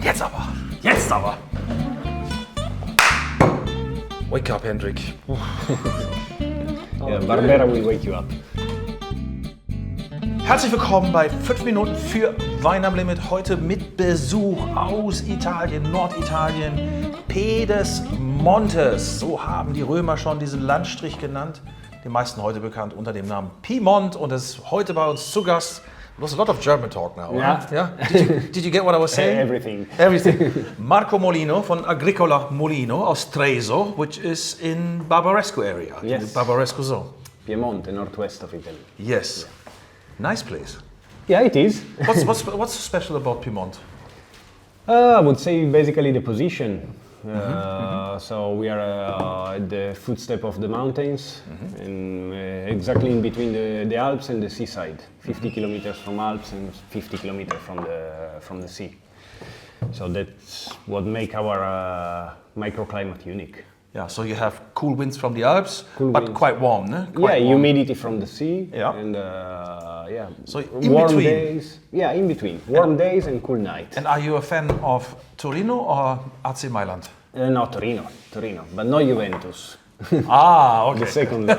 Jetzt aber. Jetzt aber. Wake up, Hendrik. Yeah, Barbera will wake you up. Herzlich willkommen bei 5 Minuten für Wein am Limit. Heute mit Besuch aus Italien, Norditalien, Montes. So haben die Römer schon diesen Landstrich genannt. Den meisten heute bekannt unter dem Namen Piemont. Und ist heute bei uns zu Gast. There's a lot of German talk now. Yeah. Right? Yeah? Did you get what I was saying? Everything. Everything. Molino von Agricola Molino aus Treiso, which is in Barbaresco area. Yes. In the Barbaresco zone. Piemont, the northwest of Italy. Yes. Nice place. Yeah, it is. What's special about Piemont? I would say basically the position. So we are at the footstep of the mountains, and exactly in between the Alps and the seaside. 50 kilometers from Alps and 50 kilometers from the sea. So that's what make our microclimate unique. Yeah, so you have cool winds from the Alps, Cool but winds. quite warm, ne? Quite warm. Humidity from the sea. Yeah. And So in warm between. days. Yeah, in between. Warm days and cool nights. And are you a fan of Torino or AC Mailand? No, Torino, but no Juventus. Ah, okay. The second one.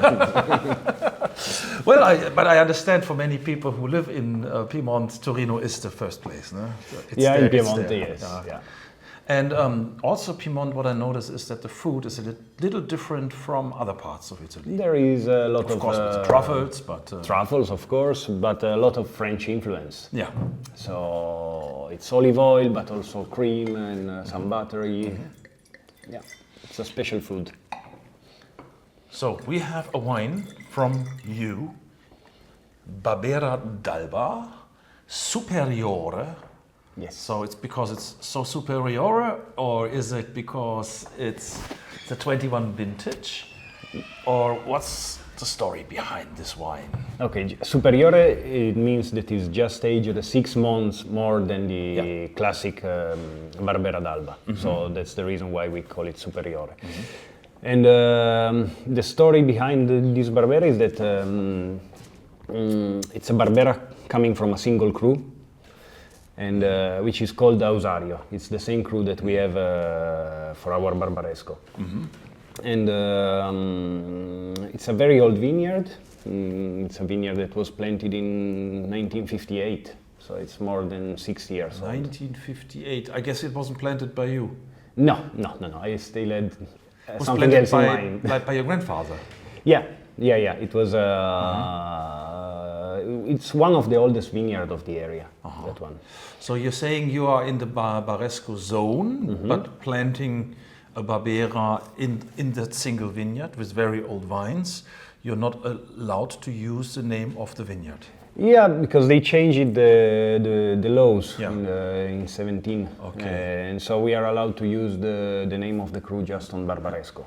Well, but I understand for many people who live in Piemont, Torino is the first place, ne? It's Yeah, there, in it's Piemont, there. yes. Yeah. And also Piemont, what I noticed is that the food is a little different from other parts of Italy. There is a lot Of of course, with the truffles, but... truffles, of course, but a lot of French influence. yeah. So it's olive oil, but also cream and some buttery. Yeah, it's a special food. So we have a wine from you, Barbera d'Alba, Superiore. Yes. So it's because it's so superiore, or is it because it's the 21 vintage? Or what's the story behind this wine? Okay, superiore, it means that it's just aged 6 months more than the classic Barbera d'Alba. So that's the reason why we call it superiore. And the story behind this Barbera is that it's a Barbera coming from a single cru, and which is called Ausario. It's the same cru that we have for our Barbaresco. And it's a very old vineyard. It's a vineyard that was planted in 1958, so it's more than 60 years old. 1958. I guess it wasn't planted by you. No. I still had Was something planted else in mind. like by your grandfather. Yeah. It was. It's one of the oldest vineyard of the area. That one. So you're saying you are in the Barbaresco zone, but planting a Barbera in that single vineyard with very old vines. You're not allowed to use the name of the vineyard. Yeah, because they changed the laws Yeah. in 17. Okay. And so we are allowed to use the name of the cru just on Barbaresco.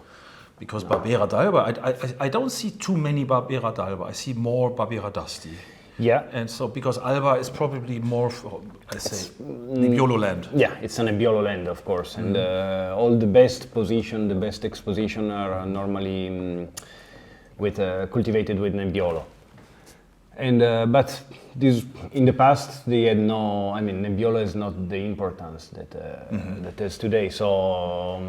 Because Barbera d'Alba, I don't see too many Barbera d'Alba. I see more Barbera d'Asti. Yeah. And so, because Alba is probably more, Nebbiolo land. Yeah, it's an Nebbiolo land, of course, and all the best position, the best exposition are normally cultivated with Nebbiolo. And but this in the past they had no. I mean, Nebbiolo is not the importance that has today. So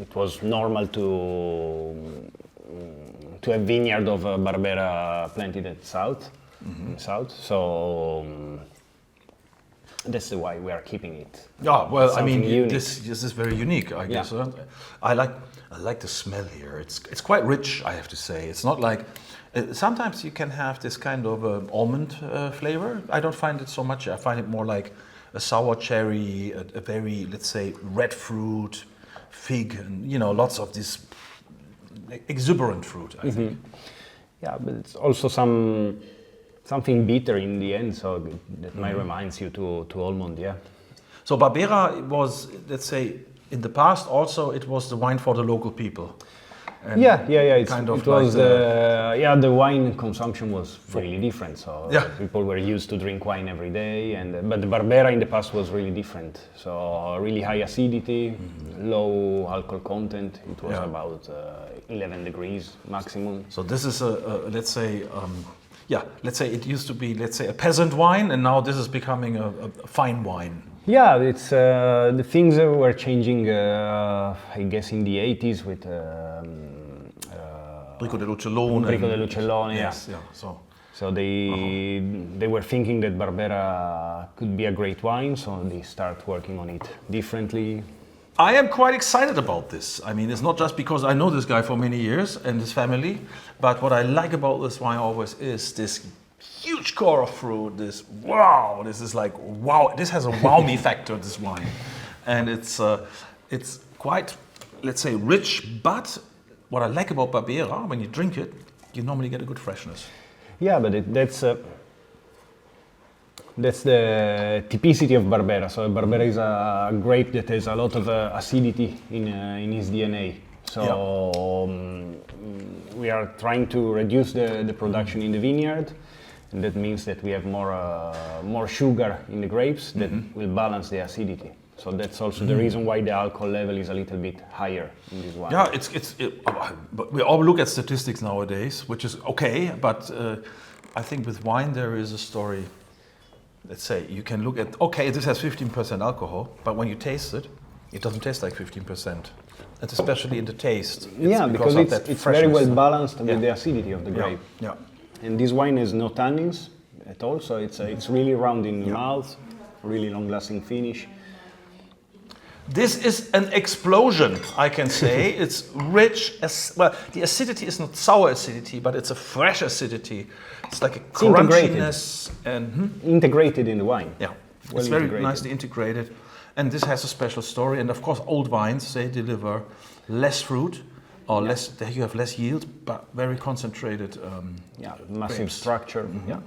it was normal to have vineyard of Barbera planted at south. South, so that's why we are keeping it. Yeah, well, I mean, Something this is very unique, I guess. Yeah. I like the smell here. It's quite rich, I have to say. It's not like sometimes you can have this kind of almond flavor. I don't find it so much. I find it more like a sour cherry, a very, let's say, red fruit, fig, and lots of this exuberant fruit, I think. Yeah, but it's also something bitter in the end, so that might reminds you to almond, yeah. So Barbera was, let's say, in the past also it was the wine for the local people. And It like was the wine consumption was really different. So people were used to drink wine every day, but the Barbera in the past was really different. So really high acidity, low alcohol content. It was about 11 degrees maximum. So this is let's say it used to be, let's say, a peasant wine, and now this is becoming a fine wine. Yeah, it's the things were changing. I guess in the 80s with Brico dell'Uccellone. Brico dell'Uccellone. Yes, Yeah. yeah. So they were thinking that Barbera could be a great wine, so they start working on it differently. I am quite excited about this. I mean, it's not just because I know this guy for many years and his family, but what I like about this wine always is this huge core of fruit, this is like, wow, this has a wow me factor, this wine. And it's quite, let's say, rich, but what I like about Barbera, when you drink it, you normally get a good freshness. Yeah, but that's the typicity of Barbera. So Barbera is a grape that has a lot of acidity in his DNA. So we are trying to reduce the production in the vineyard, and that means that we have more sugar in the grapes that will balance the acidity. So that's also the reason why the alcohol level is a little bit higher in this wine. Yeah, but we all look at statistics nowadays, which is okay, but I think with wine there is a story. Let's say you can look at, okay, this has 15% alcohol, but when you taste it, it doesn't taste like 15%. And especially in the taste. Because it's very well balanced with the acidity of the grape. Yeah. And this wine has no tannins at all, so it's really round in the mouth, really long-lasting finish. This is an explosion, I can say. It's rich, well, the acidity is not sour acidity, but it's a fresh acidity. It's like a crunchiness and integrated in the wine. Yeah, well, it's very nicely integrated. And this has a special story. And of course, old wines, they deliver less fruit or less. You have less yield, but very concentrated. Massive grapes. Structure. Yeah.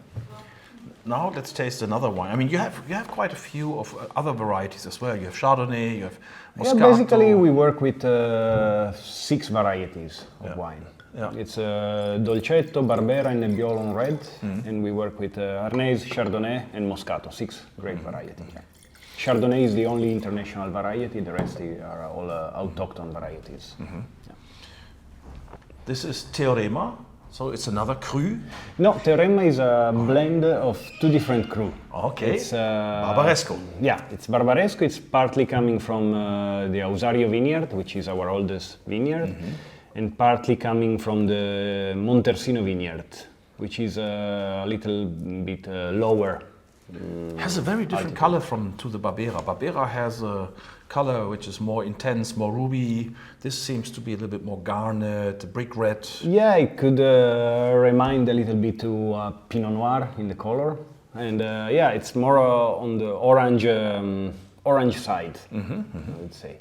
Now let's taste another wine. I mean, you have quite a few of other varieties as well. You have Chardonnay, you have Moscato. Yeah, basically we work with 6 varieties of wine. Yeah. It's Dolcetto, Barbera, and Nebbiolo on red, and we work with Arnese, Chardonnay, and Moscato. 6 great varieties. Yeah. Chardonnay is the only international variety. The rest are all autochthon varieties. Yeah. This is Teorema. So it's another cru? No, Teorema is a blend of 2 different cru. Okay. It's Barbaresco. Yeah, it's Barbaresco. It's partly coming from the Ausario vineyard, which is our oldest vineyard, and partly coming from the Montersino vineyard, which is a little bit lower. Has a very different color to the Barbera. Barbera has a color which is more intense, more ruby. This seems to be a little bit more garnet, brick red. Yeah, it could remind a little bit to Pinot Noir in the color. And it's more on the orange side, I would say.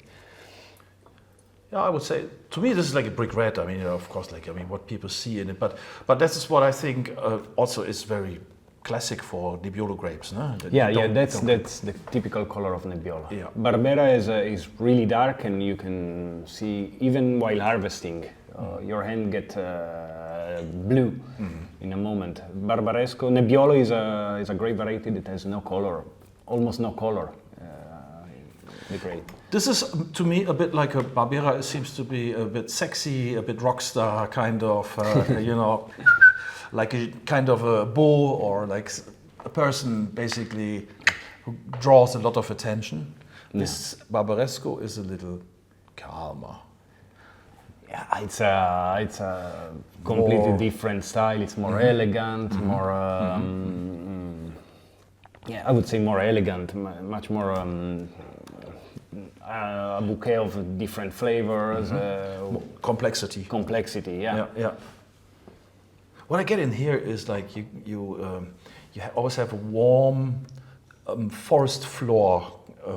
Yeah, I would say, to me, this is like a brick red. I mean, of course, what people see in it. But this is what I think also is very classic for Nebbiolo grapes, no? That's the typical color of Nebbiolo. Yeah. Barbera is really dark, and you can see even while harvesting, your hand get blue in a moment. Barbaresco, Nebbiolo is a great variety that has no color, almost no color. The grape. This is to me a bit like a Barbera. It seems to be a bit sexy, a bit rock star kind of, like a kind of a bull or like a person basically who draws a lot of attention. This Barbaresco is a little calmer. Yeah, it's a completely different style. It's more elegant, more. I would say more elegant, much more. A bouquet of different flavors. Complexity. Complexity, yeah. What I get in here is like you always have a warm forest floor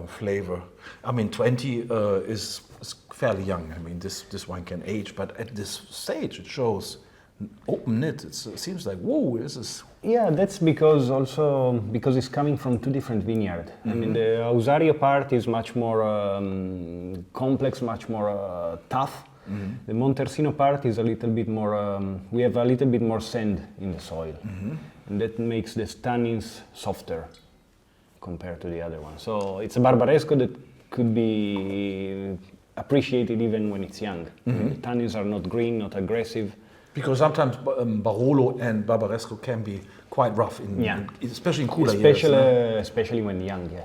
flavor. I mean, 20 is fairly young. I mean, this wine can age, but at this stage it shows open knit. It seems like, whoa, this is. Yeah, that's because it's coming from 2 different vineyards. I mean, the Ausario part is much more complex, much more tough. The Montersino part is a little bit more, we have a little bit more sand in the soil. And that makes the tannins softer compared to the other one. So it's a Barbaresco that could be appreciated even when it's young. I mean, the tannins are not green, not aggressive. Because sometimes Barolo and Barbaresco can be quite rough, especially in cooler years. Especially when young, yeah.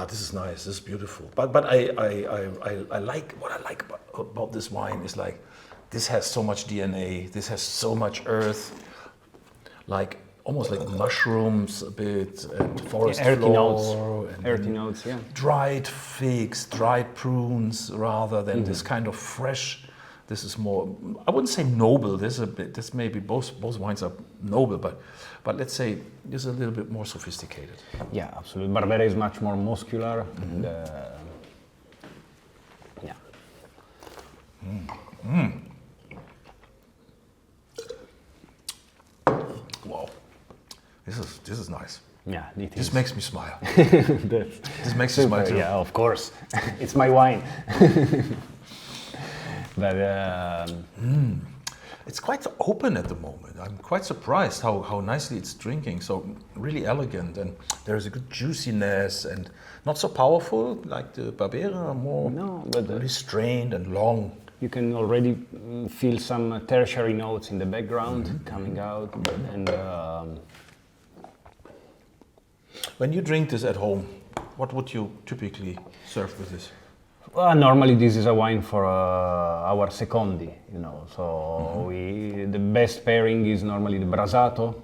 This is nice. This is beautiful. But I like what I like about this wine is like this has so much DNA. This has so much earth, like almost like mushrooms a bit and forest earthy notes. floor. And Earthy notes, yeah. dried figs, dried prunes, rather than this kind of fresh. This is more. I wouldn't say noble. This is a bit. This maybe both wines are noble, but let's say this is a little bit more sophisticated. Yeah, absolutely. Barbera is much more muscular. And, yeah. Wow, this is nice. Yeah, This makes me smile. That's This makes me smile too. yeah, of course. It's my wine. But It's quite open at the moment. I'm quite surprised how nicely it's drinking. So really elegant, and there's a good juiciness and not so powerful like the Barbera, more restrained and long. you can already feel some tertiary notes in the background coming out. And When you drink this at home, what would you typically serve with this? normally this is a wine for our secondi, you know. So the best pairing is normally the brasato,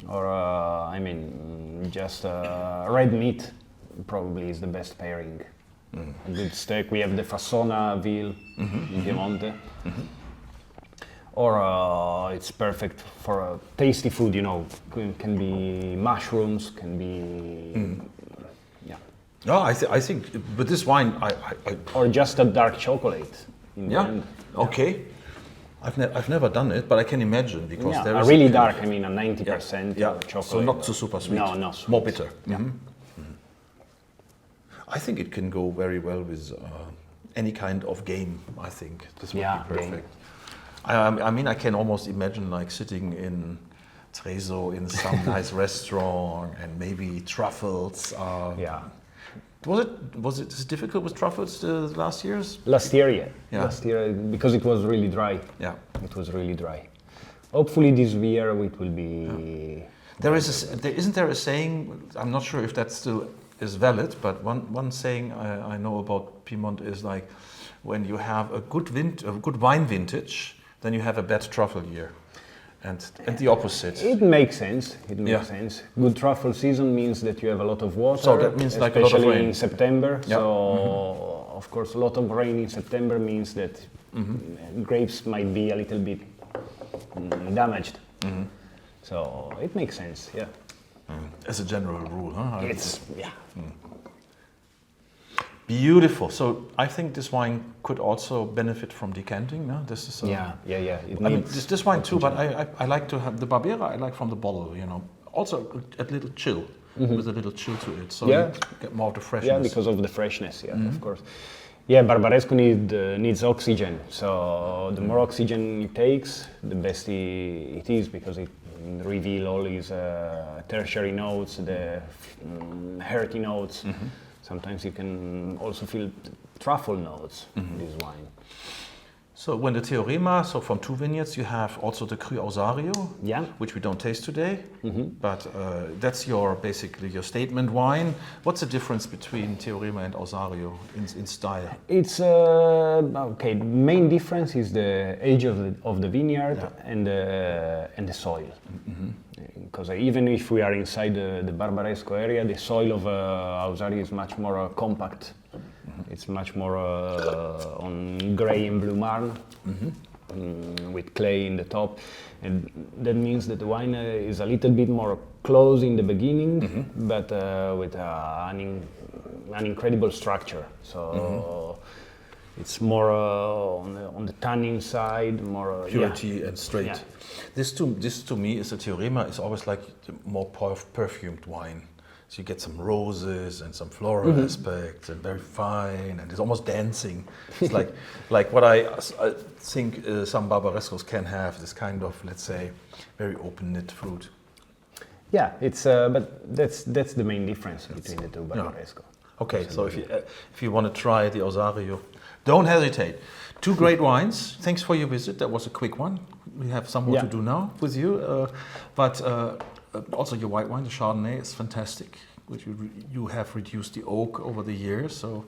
or I mean, just red meat probably is the best pairing. A good steak. We have the fassona veal in Piemont. Or it's perfect for tasty food, you know. Can be mushrooms, can be No, I think, but this wine, or just a dark chocolate. In the end. Okay. I've never done it, but I can imagine because Yeah, there a is really kind dark. of- I mean, a 90% chocolate. So not so super sweet. No, no, sweet. More bitter. Yeah. I think it can go very well with any kind of game. I think this would be game. perfect. I mean, I can almost imagine like sitting in Treiso in some nice restaurant and maybe truffles. Yeah. Was it difficult with truffles the last years? Last year, yeah. Yeah. Last year, because it was really dry. Yeah. It was really dry. Hopefully this year it will be... Isn't there a saying, I'm not sure if that still is valid, but one saying I know about Piemont is like, when you have a good wine vintage, then you have a bad truffle year. And the opposite. It makes sense. It makes sense. Good truffle season means that you have a lot of water. So that means like a lot of especially rain. in September. Yeah. So of course, a lot of rain in September means that grapes might be a little bit damaged. So it makes sense. Yeah. As a general rule, huh? It's Beautiful. So I think this wine could also benefit from decanting. No? This is yeah. It I mean, needs this wine too, but I like to have the Barbera. I like from the bottle, you know. Also a little chill, with a little chill to it, so you get more of the freshness. Yeah, because of the freshness. Yeah, of course. Yeah, Barbaresco needs oxygen. So the more oxygen it takes, the best it is, because it reveals all these tertiary notes, the hearty notes. Sometimes you can also feel truffle notes in this wine. So when the Teorema, so from 2 vineyards, you have also the Cru Ausario, which we don't taste today, but that's basically your statement wine. What's the difference between Teorema and Ausario in style? It's okay. The main difference is the age of the vineyard and the soil. Because even if we are inside the Barbaresco area, the soil of Ausario is much more compact. It's much more on grey and blue marl, with clay in the top, and that means that the wine is a little bit more close in the beginning, but with an incredible structure. So it's more on the tannin side, more Purity and straight. Yeah. This to me is a Teorema is always like the more perfumed wine. So you get some roses and some floral aspects and very fine, and it's almost dancing. It's like what I think some Barbarescos can have, this kind of, let's say, very open knit fruit. Yeah, it's but that's the main difference between the two Barbaresco. Okay, so if you want to try the Ausario, don't hesitate. 2 great wines. Thanks for your visit. That was a quick one. We have some more to do now with you, but also your white wine, the Chardonnay, is fantastic. which you have reduced the oak over the years, so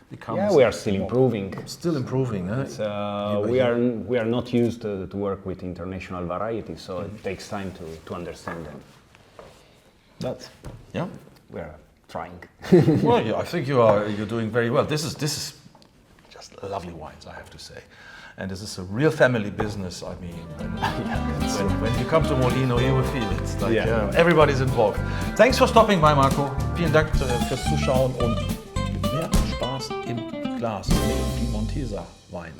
becomes. Yeah, we are still improving. Still improving. We are not used to work with international varieties, so it takes time to understand them. But yeah, we are trying. Well, yeah, I think you're doing very well. This is just lovely wines, I have to say. And this is a real family business. I mean, when you come to Molino, you will feel it. It's like, everybody's involved. Thanks for stopping by, Marco. Vielen Dank fürs Zuschauen und mehr Spaß im Glas mit dem Piemonteser Wein.